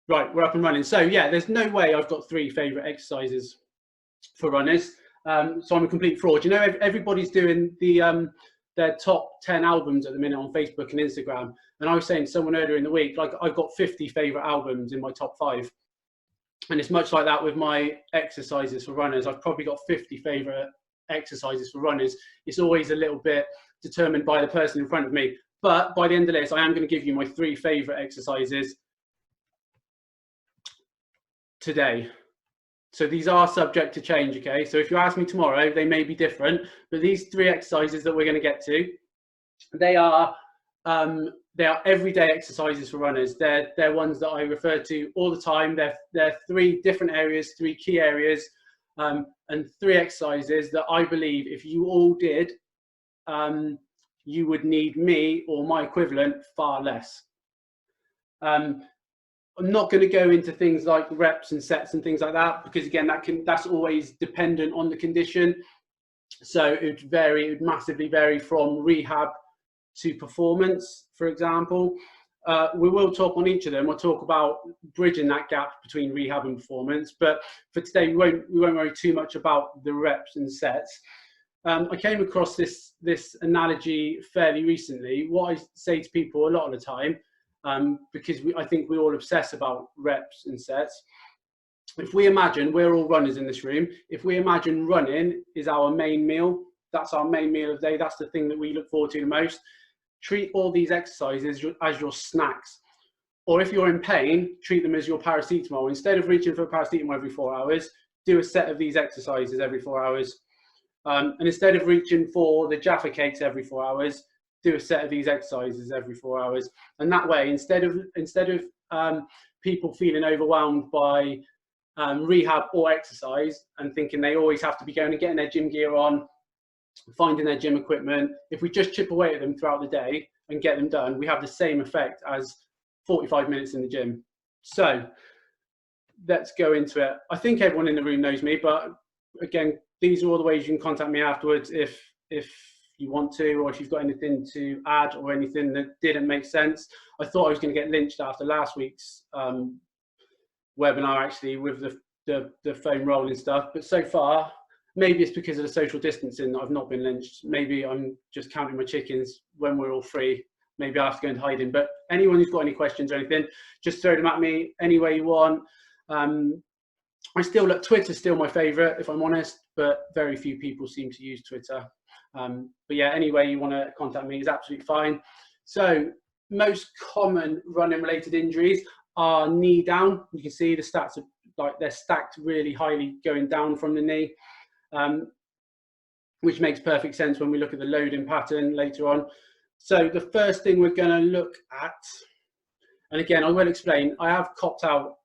Right, we're up and running. So yeah, there's no way I've got 3 favourite exercises for runners. So I'm a complete fraud. You know, everybody's doing their top 10 albums at the minute on Facebook and Instagram. And I was saying to someone earlier in the week, like I've got 50 favourite albums in my top 5. And it's much like that with my exercises for runners. I've probably got 50 favourite exercises for runners. It's always a little bit determined by the person in front of me. But by the end of this, I am going to give you my 3 favourite exercises today. So these are subject to change, okay? So if you ask me tomorrow, they may be different, but these 3 exercises that we're going to get to, they are everyday exercises for runners. They're ones that I refer to all the time. They're 3 different areas, 3 key areas, and 3 exercises that I believe if you all did, you would need me or my equivalent far less. I'm not going to go into things like reps and sets and things like that, because again, that's always dependent on the condition. So it would massively vary from rehab to performance, for example. We will talk on each of them. We'll talk about bridging that gap between rehab and performance. But for today, we won't worry too much about the reps and sets. I came across this analogy fairly recently. What I say to people a lot of the time, because I think we all obsess about reps and sets. If we imagine, we're all runners in this room, if we imagine running is our main meal, that's our main meal of the day, that's the thing that we look forward to the most, treat all these exercises as your snacks. Or if you're in pain, treat them as your paracetamol. Instead of reaching for a paracetamol every 4 hours, do a set of these exercises every 4 hours. And instead of reaching for the Jaffa cakes every 4 hours, do a set of these exercises every 4 hours. And that way, instead of people feeling overwhelmed by rehab or exercise and thinking they always have to be going and getting their gym gear on, finding their gym equipment, if we just chip away at them throughout the day and get them done, we have the same effect as 45 minutes in the gym. So let's go into it. I think everyone in the room knows me, but again, these are all the ways you can contact me afterwards if you want to, or if you've got anything to add or anything that didn't make sense. I thought I was going to get lynched after last week's webinar, actually, with the foam rolling stuff. But so far, maybe it's because of the social distancing that I've not been lynched. Maybe I'm just counting my chickens when we're all free. Maybe I have to go into hiding. But anyone who's got any questions or anything, just throw them at me any way you want. Twitter's still my favorite, if I'm honest, but very few people seem to use Twitter. But yeah, any way you want to contact me is absolutely fine. So most common running related injuries are knee down. You can see the stats are like they're stacked really highly going down from the knee, which makes perfect sense when we look at the loading pattern later on. So the first thing we're going to look at, and again, I will explain, I have copped out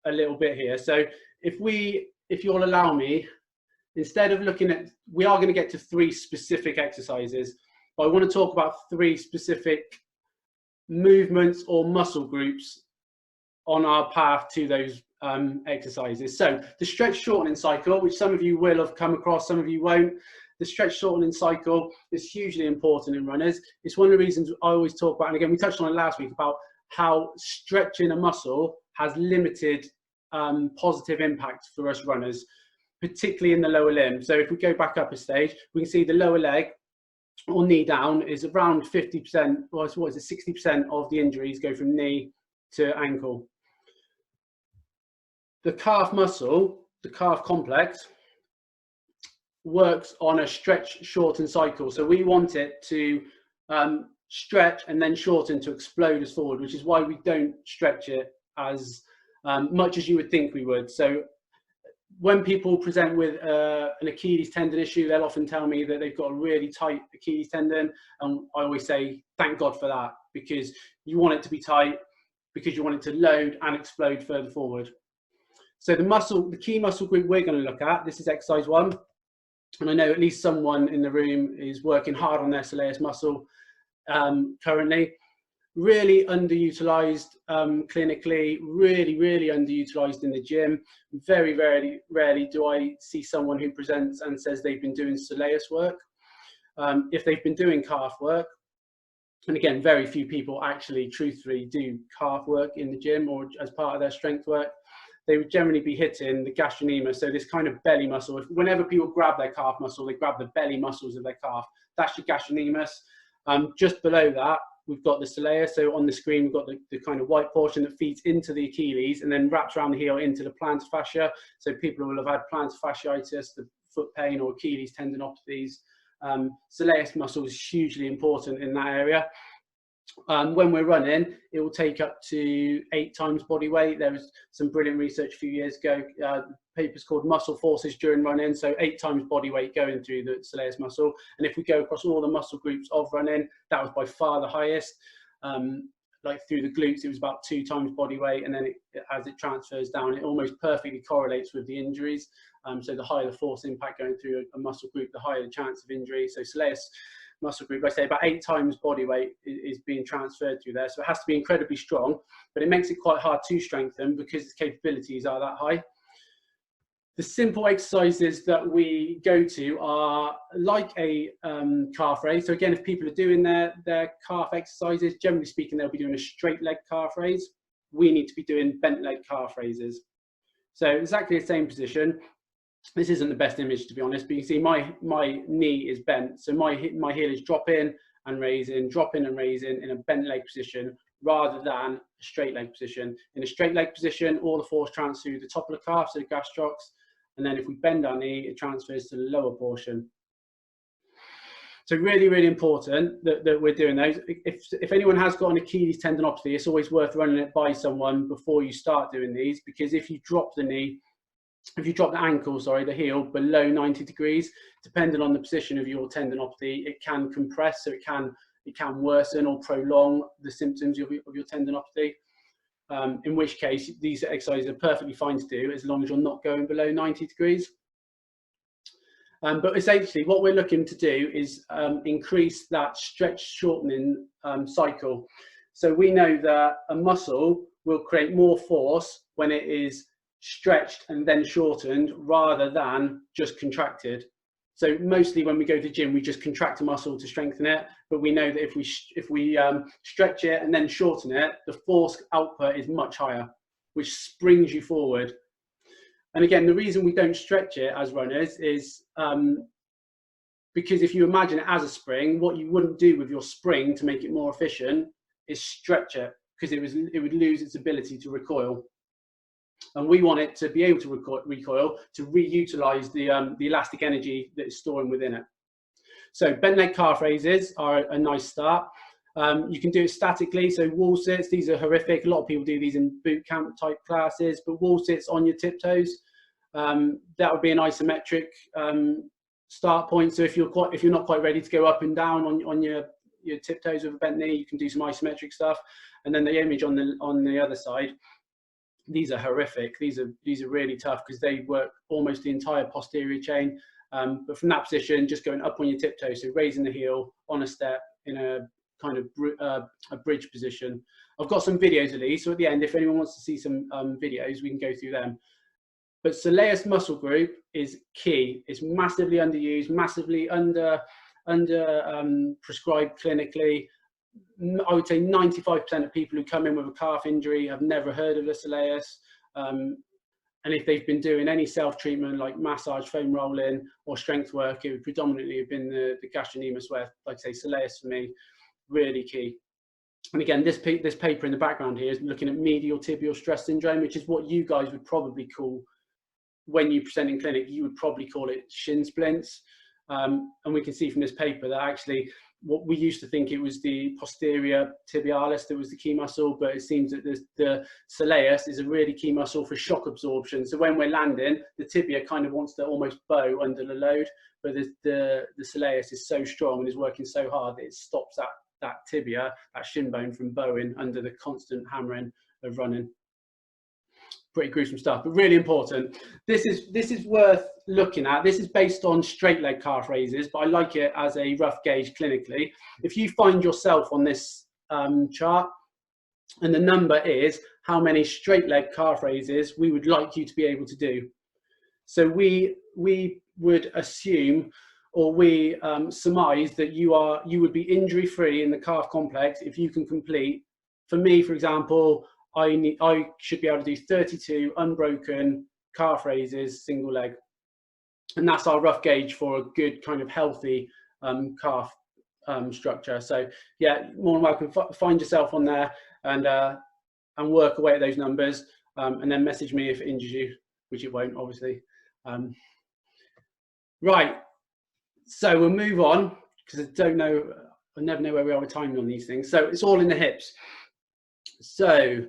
a little bit here. So if you'll allow me, instead of looking at, we are going to get to 3 specific exercises, but I want to talk about 3 specific movements or muscle groups on our path to those exercises. So the stretch shortening cycle, which some of you will have come across, some of you won't. The stretch shortening cycle is hugely important in runners. It's one of the reasons I always talk about, and again, we touched on it last week, about how stretching a muscle has limited positive impact for us runners, particularly in the lower limb. So if we go back up a stage, we can see the lower leg or knee down is around 50%, or what is it, 60% of the injuries go from knee to ankle. The calf muscle, the calf complex, works on a stretch shorten cycle. So we want it to stretch and then shorten to explode us forward, which is why we don't stretch it as much as you would think we would. So when people present with an Achilles tendon issue, they'll often tell me that they've got a really tight Achilles tendon. And I always say, thank God for that, because you want it to be tight, because you want it to load and explode further forward. So the key muscle group we're going to look at, this is exercise 1. And I know at least someone in the room is working hard on their soleus muscle currently. Really underutilized clinically, really underutilized in the gym. Very rarely do I see someone who presents and says they've been doing soleus work. If they've been doing calf work, And again, very few people actually truthfully do calf work in the gym or as part of their strength work. They would generally be hitting the gastrocnemius, so this kind of belly muscle. Whenever people grab their calf muscle, they grab the belly muscles of their calf. That's your gastrocnemius. Just below that, we've got the soleus. So on the screen, we've got the kind of white portion that feeds into the Achilles and then wraps around the heel into the plantar fascia. So people will have had plantar fasciitis, the foot pain, or Achilles tendinopathies. Soleus muscle is hugely important in that area. When we're running, it will take up to 8 times body weight. There was some brilliant research a few years ago, papers called Muscle Forces during running, so 8 times body weight going through the soleus muscle. And if we go across all the muscle groups of running, that was by far the highest. Like through the glutes, it was about 2 times body weight, and then as it transfers down, it almost perfectly correlates with the injuries. So the higher the force impact going through a muscle group, the higher the chance of injury. So soleus muscle group, I say about 8 times body weight is being transferred through there. So it has to be incredibly strong, but it makes it quite hard to strengthen because its capabilities are that high. The simple exercises that we go to are like a calf raise. So again, if people are doing their calf exercises, generally speaking, they'll be doing a straight leg calf raise. We need to be doing bent leg calf raises. So exactly the same position. This isn't the best image, to be honest, but you can see my knee is bent. So my heel is dropping and raising, dropping and raising in a bent leg position rather than a straight leg position. In a straight leg position, all the force transfers through the top of the calf, so the gastrocs. And then if we bend our knee, it transfers to the lower portion. So really, really important that we're doing those. If anyone has got an Achilles tendinopathy, it's always worth running it by someone before you start doing these, because if you drop the knee, if you drop the ankle, sorry, the heel below 90 degrees, depending on the position of your tendinopathy, it can compress, so it can worsen or prolong the symptoms of your tendinopathy. In which case, these exercises are perfectly fine to do as long as you're not going below 90 degrees. But essentially, what we're looking to do is increase that stretch shortening cycle. So we know that a muscle will create more force when it is stretched and then shortened rather than just contracted. So mostly when we go to the gym, we just contract a muscle to strengthen it, but we know that if we stretch it and then shorten it, the force output is much higher, which springs you forward. And again, the reason we don't stretch it as runners is because if you imagine it as a spring, what you wouldn't do with your spring to make it more efficient is stretch it, because it would lose its ability to recoil. And we want it to be able to recoil to reutilize the elastic energy that is storing within it. So bent leg calf raises are a nice start. You can do it statically, so wall sits. These are horrific. A lot of people do these in boot camp type classes, but wall sits on your tiptoes. That would be an isometric start point. So if you're not quite ready to go up and down on your tiptoes with a bent knee, you can do some isometric stuff. And then the image on the other side. These are horrific. These are really tough because they work almost the entire posterior chain. But from that position, just going up on your tiptoes, so raising the heel on a step in a kind of a bridge position. I've got some videos of these, so at the end, if anyone wants to see some videos, we can go through them. But soleus muscle group is key. It's massively underused, massively under prescribed clinically. I would say 95% of people who come in with a calf injury have never heard of the soleus. And if they've been doing any self-treatment like massage, foam rolling, or strength work, it would predominantly have been the gastrocnemius, where, like I say, soleus for me, really key. And again, this paper in the background here is looking at medial tibial stress syndrome, which is what you guys would probably call, when you present in clinic, you would probably call it shin splints. And we can see from this paper that actually, what we used to think it was the posterior tibialis that was the key muscle, but it seems that the soleus is a really key muscle for shock absorption. So when we're landing, the tibia kind of wants to almost bow under the load, but the soleus is so strong and is working so hard that it stops that tibia, that shin bone, from bowing under the constant hammering of running. Pretty gruesome stuff, but really important. This is worth looking at. This is based on straight leg calf raises, but I like it as a rough gauge clinically. If you find yourself on this chart, and the number is how many straight leg calf raises we would like you to be able to do. So we would assume or we surmise that you would be injury free in the calf complex if you can complete. For me, for example, I should be able to do 32 unbroken calf raises single leg, and that's our rough gauge for a good kind of healthy calf structure. So yeah, more than welcome. Find yourself on there and work away at those numbers, and then message me if it injures you, which it won't, obviously. Right, so we'll move on, because I never know where we are with timing on these things. So it's all in the hips. So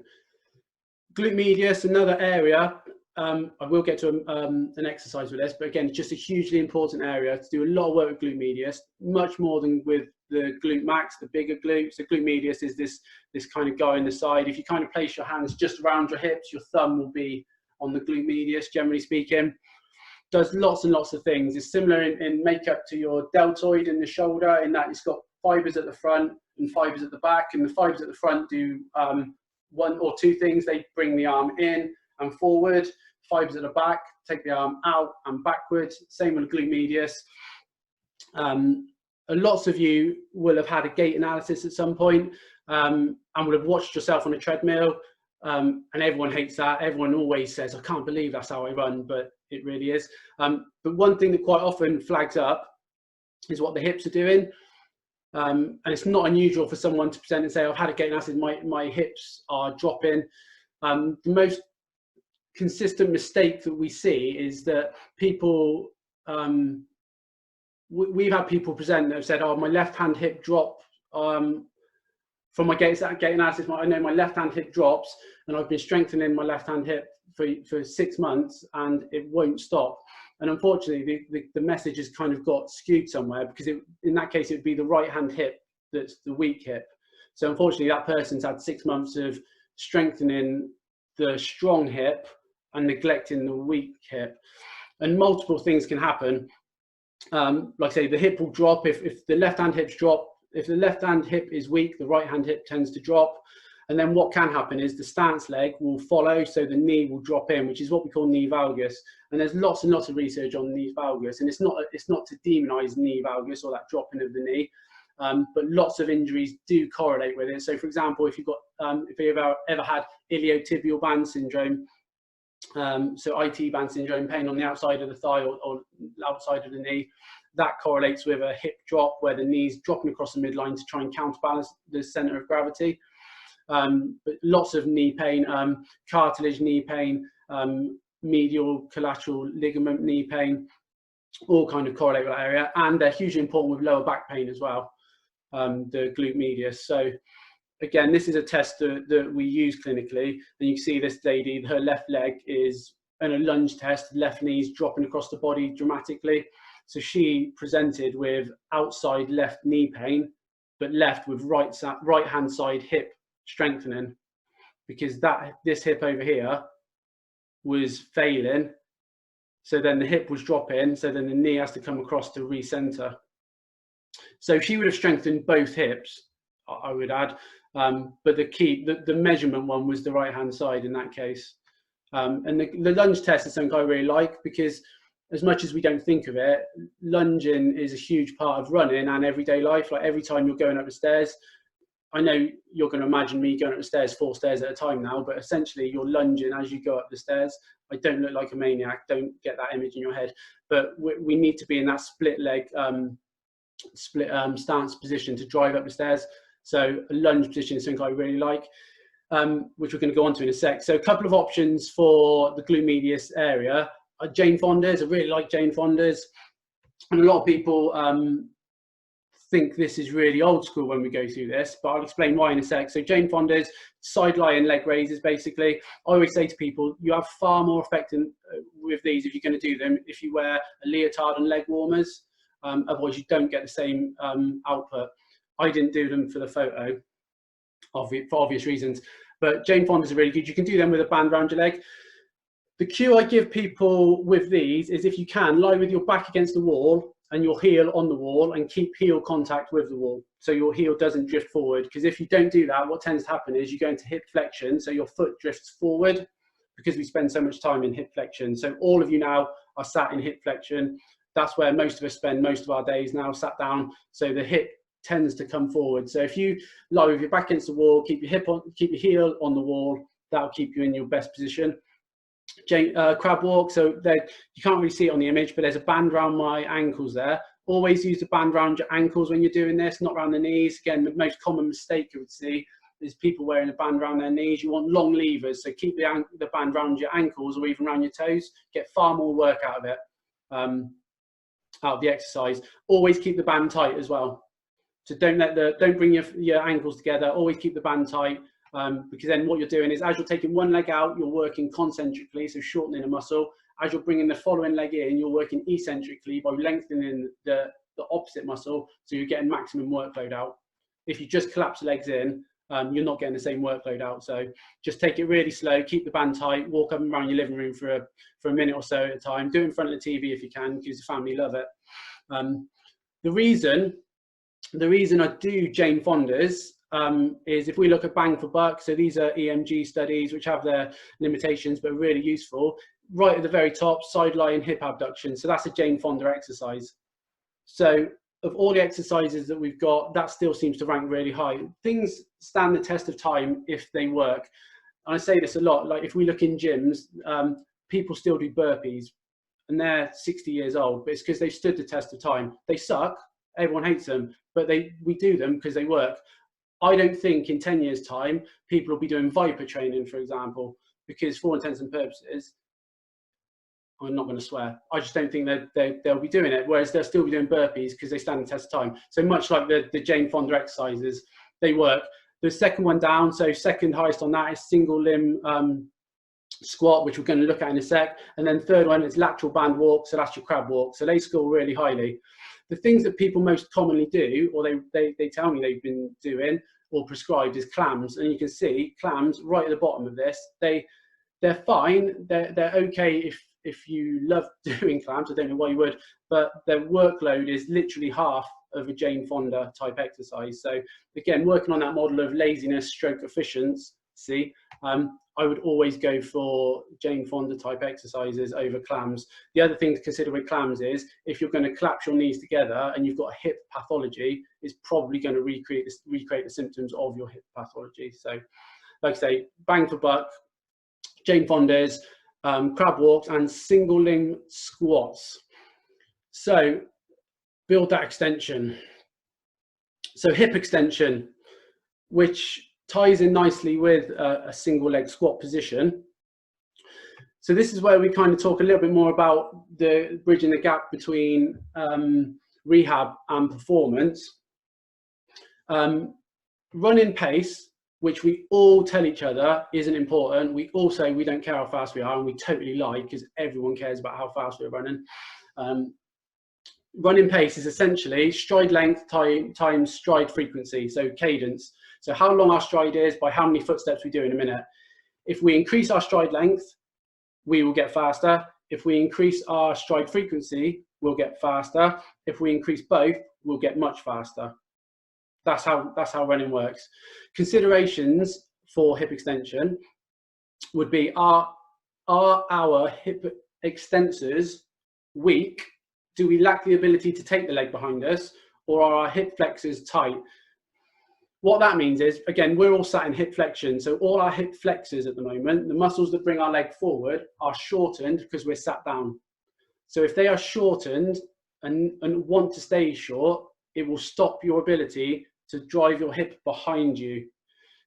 glute medius, another area. I will get to an exercise with this, but again, it's just a hugely important area to do a lot of work with glute medius, much more than with the glute max, the bigger glutes. The glute medius is this kind of guy in the side. If you kind of place your hands just around your hips, your thumb will be on the glute medius, generally speaking. Does lots and lots of things. It's similar in makeup to your deltoid in the shoulder, in that it's got fibers at the front and fibers at the back, and the fibers at the front do one or two things. They bring the arm in and forward. Fibers at the back take the arm out and backwards. Same with glute medius. Lots of you will have had a gait analysis at some point, and will have watched yourself on a treadmill, and everyone hates that. Everyone always says, I can't believe that's how I run, but it really is. But one thing that quite often flags up is what the hips are doing. And it's not unusual for someone to present and say, I've had a gait analysis, my hips are dropping. The most consistent mistake that we see is that people, we've had people present that have said, oh, my left hand hip dropped from my gait analysis. I know my left hand hip drops, and I've been strengthening my left hand hip for 6 months and it won't stop. And unfortunately, the message has kind of got skewed somewhere, because in that case, it would be the right hand hip that's the weak hip. So unfortunately, that person's had 6 months of strengthening the strong hip and neglecting the weak hip. And multiple things can happen. Like I say, the hip will drop if the left hand hips drop. If the left hand hip is weak, the right hand hip tends to drop. And then what can happen is the stance leg will follow, so the knee will drop in, which is what we call knee valgus. And there's lots and lots of research on knee valgus, and it's not to demonize knee valgus or that dropping of the knee, but lots of injuries do correlate with it. So for example, if you've ever had iliotibial band syndrome, so IT band syndrome, pain on the outside of the thigh or outside of the knee, that correlates with a hip drop where the knee's dropping across the midline to try and counterbalance the center of gravity. But lots of knee pain, cartilage knee pain, medial collateral ligament knee pain, all kind of correlate with that area. And they're hugely important with lower back pain as well, the glute medius. So again, this is a test that we use clinically. And you can see this lady, her left leg is in a lunge test, left knee's dropping across the body dramatically. So she presented with outside left knee pain, but left with right hand side hip strengthening, because this hip over here was failing. So then the hip was dropping, so then the knee has to come across to recenter. So she would have strengthened both hips, I would add, but the measurement one was the right hand side in that case. And the lunge test is something I really like, because as much as we don't think of it, lunging is a huge part of running and everyday life. Like every time you're going up the stairs, I know you're going to imagine me going up the stairs 4 stairs at a time now, but essentially you're lunging as you go up the stairs. I don't look like a maniac, don't get that image in your head, but we need to be in that split leg, stance position to drive up the stairs. So a lunge position is something I really like, which we're going to go on to in a sec. So a couple of options for the glute medius area. Jane Fonda's, I really like Jane Fonda's, and a lot of people think this is really old school when we go through this, but I'll explain why in a sec. So Jane Fonda's side lying leg raises, basically. I always say to people, you have far more effect with these if you're going to do them if you wear a leotard and leg warmers. Otherwise you don't get the same output. I didn't do them for the photo, for obvious reasons, but Jane Fonda's are really good. You can do them with a band around your leg. The cue I give people with these is, if you can, lie with your back against the wall and your heel on the wall, and keep heel contact with the wall, so your heel doesn't drift forward. Because if you don't do that, what tends to happen is you go into hip flexion, so your foot drifts forward, because we spend so much time in hip flexion. So all of you now are sat in hip flexion. that's where most of us spend most of our days now, sat down. So the hip tends to come forward. So if you lie with your back against the wall, keep your heel on the wall, that'll keep you in your best position. Crab walk, so you can't really see it on the image, but there's a band around my ankles there. Always use the band around your ankles when you're doing this, not around the knees. Again, the most common mistake you would see is people wearing a band around their knees. You want long levers, so keep the band around your ankles or even around your toes. Get far more work out of it, out of the exercise. Always keep the band tight as well. So don't bring your ankles together. Always keep the band tight, because then what you're doing is, as you're taking one leg out, you're working concentrically, so shortening a muscle. As you're bringing the following leg in, you're working eccentrically by lengthening the opposite muscle, so you're getting maximum workload out. If you just collapse the legs in, you're not getting the same workload out. So just take it really slow, keep the band tight, walk up and around your living room for a minute or so at a time. Do it in front of the TV if you can, because your family love it. The reason I do Jane Fonda's is, if we look at bang for buck, so these are EMG studies which have their limitations but are really useful. Right at the very top, side lying hip abduction. So that's a Jane Fonda exercise. So of all the exercises that we've got, that still seems to rank really high. Things stand the test of time if they work. And I say this a lot, like if we look in gyms, people still do burpees and they're 60 years old, but it's because they've stood the test of time. They suck, everyone hates them, but we do them because they work. I don't think in 10 years time, people will be doing Viper training, for example, because for all intents and purposes, I'm not going to swear, I just don't think they'll be doing it, whereas they'll still be doing burpees because they stand the test of time. So much like the Jane Fonda exercises, they work. The second one down, so second highest on that is single limb squat, which we're going to look at in a sec. And then third one is lateral band walk, so that's your crab walk. So they score really highly. The things that people most commonly do, or they tell me they've been doing or prescribed, is clams. And you can see clams right at the bottom of this. They're fine, they're okay if you love doing clams. I don't know why you would, but their workload is literally half of a Jane Fonda type exercise. So again, working on that model of laziness stroke efficiency, I would always go for Jane Fonda type exercises over clams. The other thing to consider with clams is, if you're going to collapse your knees together and you've got a hip pathology, it's probably going to recreate the symptoms of your hip pathology. So like I say, bang for buck, Jane Fonda's, crab walks and single limb squats. So build that extension. So hip extension, which ties in nicely with a single leg squat position. So this is where we kind of talk a little bit more about the bridging the gap between rehab and performance. Running pace, which we all tell each other isn't important. We all say we don't care how fast we are, and we totally lie, because everyone cares about how fast we're running. Running pace is essentially stride length times stride frequency, so cadence. So how long our stride is by how many footsteps we do in a minute. If we increase our stride length, we will get faster. If we increase our stride frequency, we'll get faster. If we increase both, we'll get much faster. That's how running works. Considerations for hip extension would be, are our hip extensors weak? Do we lack the ability to take the leg behind us, or are our hip flexors tight? What that means is, again, we're all sat in hip flexion. So all our hip flexors at the moment, the muscles that bring our leg forward, are shortened because we're sat down. So if they are shortened and want to stay short, it will stop your ability to drive your hip behind you.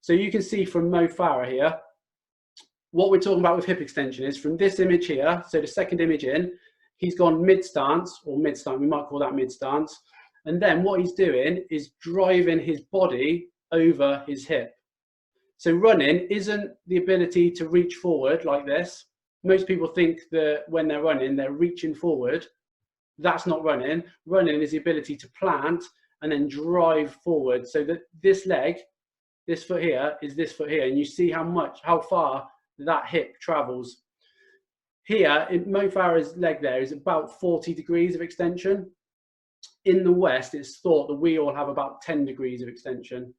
So you can see from Mo Farah here, what we're talking about with hip extension is from this image here, so the second image in, he's gone mid stance, or mid stance, we might call that mid stance. And then what he's doing is driving his body over his hip. So running isn't the ability to reach forward like this. Most people think that when they're running, they're reaching forward. That's not running. Running is the ability to plant and then drive forward, so that this leg, this foot here, is this foot here, and you see how far that hip travels. Here, in Mo Farah's leg there is about 40 degrees of extension. In the West, it's thought that we all have about 10 degrees of extension.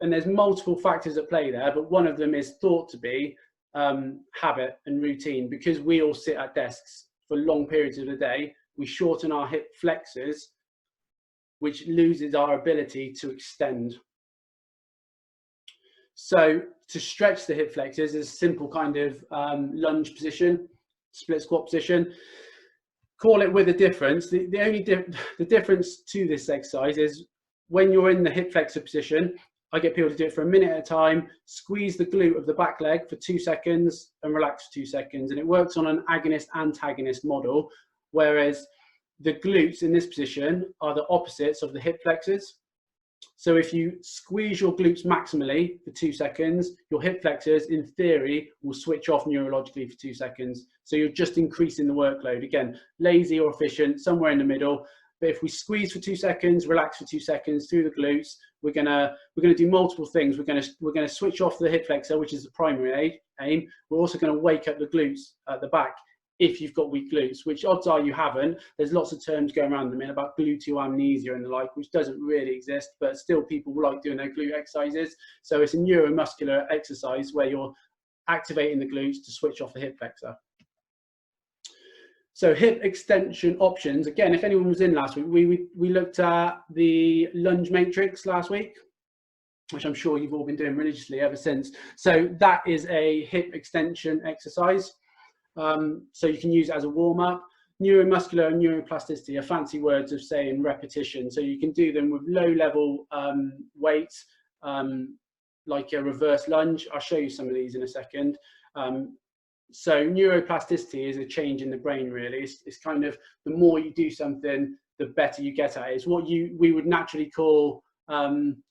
And there's multiple factors at play there, but one of them is thought to be habit and routine, because we all sit at desks for long periods of the day. we shorten our hip flexors, which loses our ability to extend. So to stretch the hip flexors is a simple kind of lunge position, split squat position. Call it with a difference. The difference to this exercise is when you're in the hip flexor position, I get people to do it for a minute at a time, squeeze the glute of the back leg for 2 seconds and relax for 2 seconds. And it works on an agonist-antagonist model, whereas the glutes in this position are the opposites of the hip flexors. So if you squeeze your glutes maximally for 2 seconds, your hip flexors, in theory, will switch off neurologically for 2 seconds. So you're just increasing the workload. Again, lazy or efficient, somewhere in the middle. But if we squeeze for 2 seconds, relax for 2 seconds through the glutes, we're gonna do multiple things. We're gonna switch off the hip flexor, which is the primary aim. We're also gonna wake up the glutes at the back if you've got weak glutes, which odds are you haven't. There's lots of terms going around them about gluteal amnesia and the like, which doesn't really exist, but still people like doing their glute exercises. So it's a neuromuscular exercise where you're activating the glutes to switch off the hip flexor. So hip extension options, again, if anyone was in last week, we looked at the lunge matrix last week, which I'm sure you've all been doing religiously ever since. So that is a hip extension exercise. So you can use it as a warm-up. Neuromuscular and neuroplasticity are fancy words of saying repetition. So you can do them with low-level weights, like a reverse lunge. I'll show you some of these in a second. So neuroplasticity is a change in the brain, really. It's kind of the more you do something, the better you get at it. It's what we would naturally call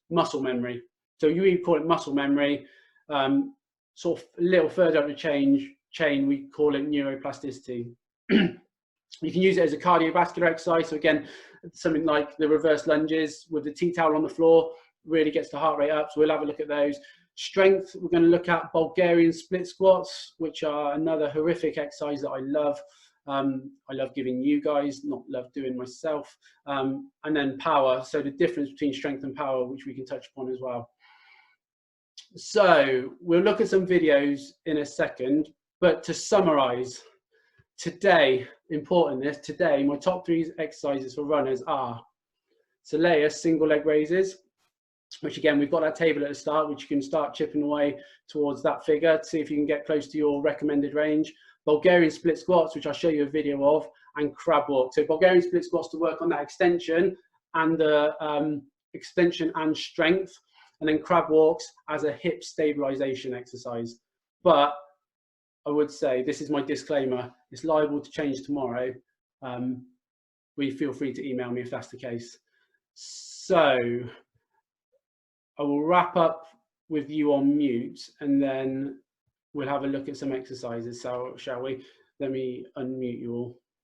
muscle memory. So you would call it muscle memory. Sort of a little further up the chain, we call it neuroplasticity. You can use it as a cardiovascular exercise. So again, something like the reverse lunges with the tea towel on the floor really gets the heart rate up. So we'll have a look at those. Strength, we're going to look at Bulgarian split squats, which are another horrific exercise that I love. I love giving you guys, not love doing myself. And then power, so the difference between strength and power, which we can touch upon as well. So we'll look at some videos in a second, but to summarize, today, today, my top 3 exercises for runners are Soleil single leg raises, which again, we've got that table at the start, which you can start chipping away towards that figure to see if you can get close to your recommended range. Bulgarian split squats, which I'll show you a video of, and crab walk. So Bulgarian split squats to work on that extension and the extension and strength, and then crab walks as a hip stabilization exercise. But I would say, this is my disclaimer, it's liable to change tomorrow. Feel free to email me if that's the case. So I will wrap up with you on mute, and then we'll have a look at some exercises. So shall we? Let me unmute you all.